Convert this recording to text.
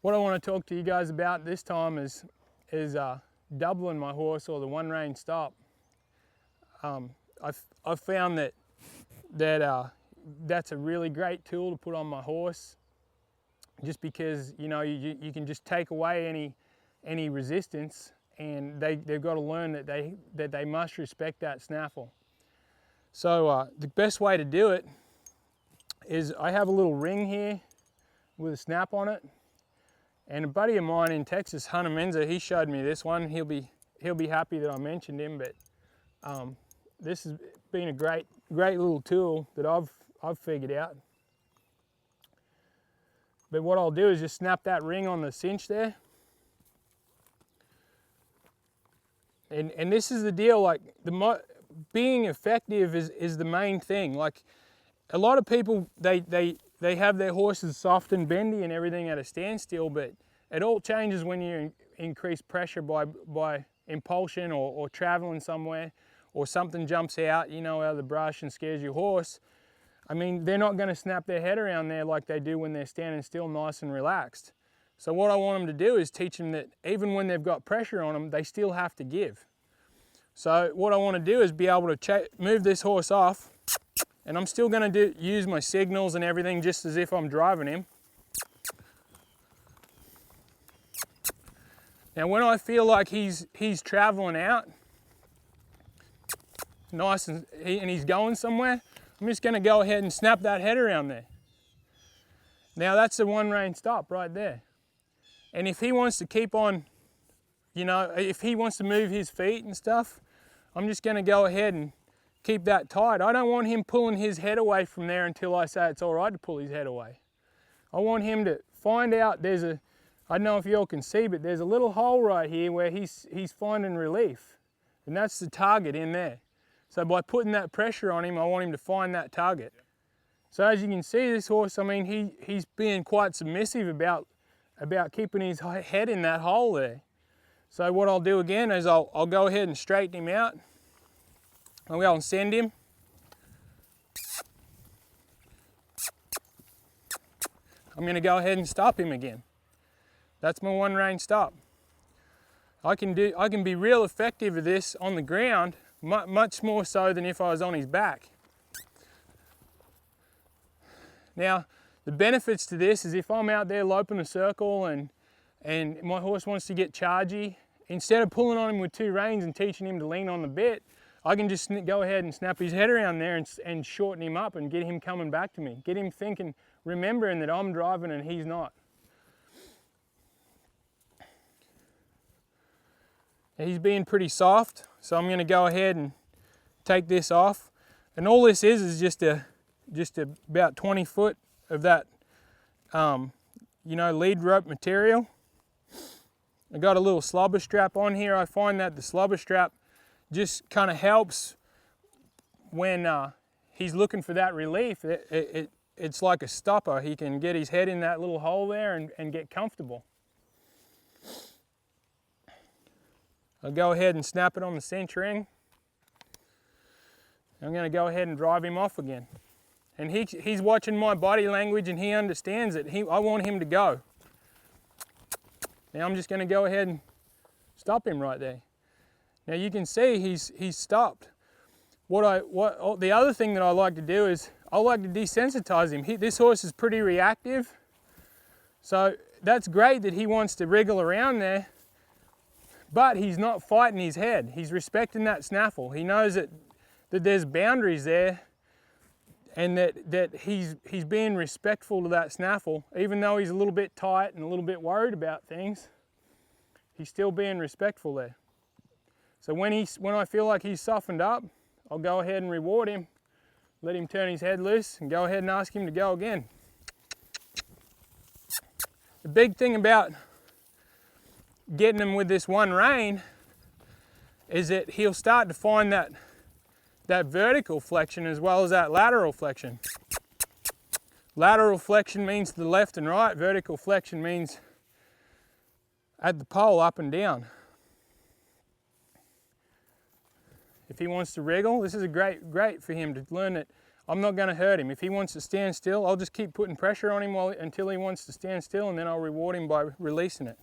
what I want to talk to you guys about this time is doubling my horse, or the one rein stop. I've found that's a really great tool to put on my horse, just because you can just take away any resistance, and they've got to learn that they must respect that snaffle. So the best way to do it is, I have a little ring here with a snap on it, and a buddy of mine in Texas, Hunter Menza, he showed me this one. He'll be happy that I mentioned him, but this has been a great little tool that I've figured out. But what I'll do is just snap that ring on the cinch there. And this is the deal, like being effective is the main thing. Like, a lot of people, they have their horses soft and bendy and everything at a standstill, but it all changes when you increase pressure by impulsion, or traveling somewhere, or something jumps out, out of the brush and scares your horse. I mean, they're not going to snap their head around there like they do when they're standing still, nice and relaxed. So what I want them to do is teach them that even when they've got pressure on them, they still have to give. So what I want to do is be able to move this horse off, and I'm still going to use my signals and everything just as if I'm driving him. Now when I feel like he's traveling out, nice, and he's going somewhere, I'm just going to go ahead and snap that head around there. Now that's the one rein stop right there. And if he wants to keep on, if he wants to move his feet and stuff, I'm just going to go ahead and keep that tight. I don't want him pulling his head away from there until I say it's all right to pull his head away. I want him to find out I don't know if you all can see, but there's a little hole right here where he's finding relief. And that's the target in there. So by putting that pressure on him, I want him to find that target. So as you can see, this horse, I mean, he's being quite submissive about keeping his head in that hole there. So what I'll do again is I'll go ahead and straighten him out. I'll go and send him. I'm going to go ahead and stop him again. That's my one rein stop. I can be real effective at this on the ground, much more so than if I was on his back. Now, the benefits to this is, if I'm out there loping a circle and my horse wants to get chargy, instead of pulling on him with two reins and teaching him to lean on the bit, I can just go ahead and snap his head around there and shorten him up and get him coming back to me. Get him thinking, remembering that I'm driving and he's not. He's being pretty soft, so I'm going to go ahead and take this off. And all this is just about 20 foot of that, lead rope material. I got a little slobber strap on here. I find that the slobber strap just kind of helps when he's looking for that relief. It's like a stopper. He can get his head in that little hole there and get comfortable. I'll go ahead and snap it on the cinch ring. I'm going to go ahead and drive him off again. And he's watching my body language and he understands it. I want him to go. Now I'm just going to go ahead and stop him right there. Now you can see he's stopped. The other thing that I like to do is I like to desensitize him. This horse is pretty reactive, so that's great that he wants to wriggle around there, but he's not fighting his head. He's respecting that snaffle. He knows that there's boundaries there, and that he's being respectful to that snaffle. Even though he's a little bit tight and a little bit worried about things, he's still being respectful there. So when I feel like he's softened up, I'll go ahead and reward him, let him turn his head loose, and go ahead and ask him to go again. The big thing about getting him with this one rein is that he'll start to find that vertical flexion as well as that lateral flexion. Lateral flexion means to the left and right, vertical flexion means at the pole, up and down. If he wants to wriggle, this is great for him to learn that I'm not going to hurt him. If he wants to stand still, I'll just keep putting pressure on him until he wants to stand still, and then I'll reward him by releasing it.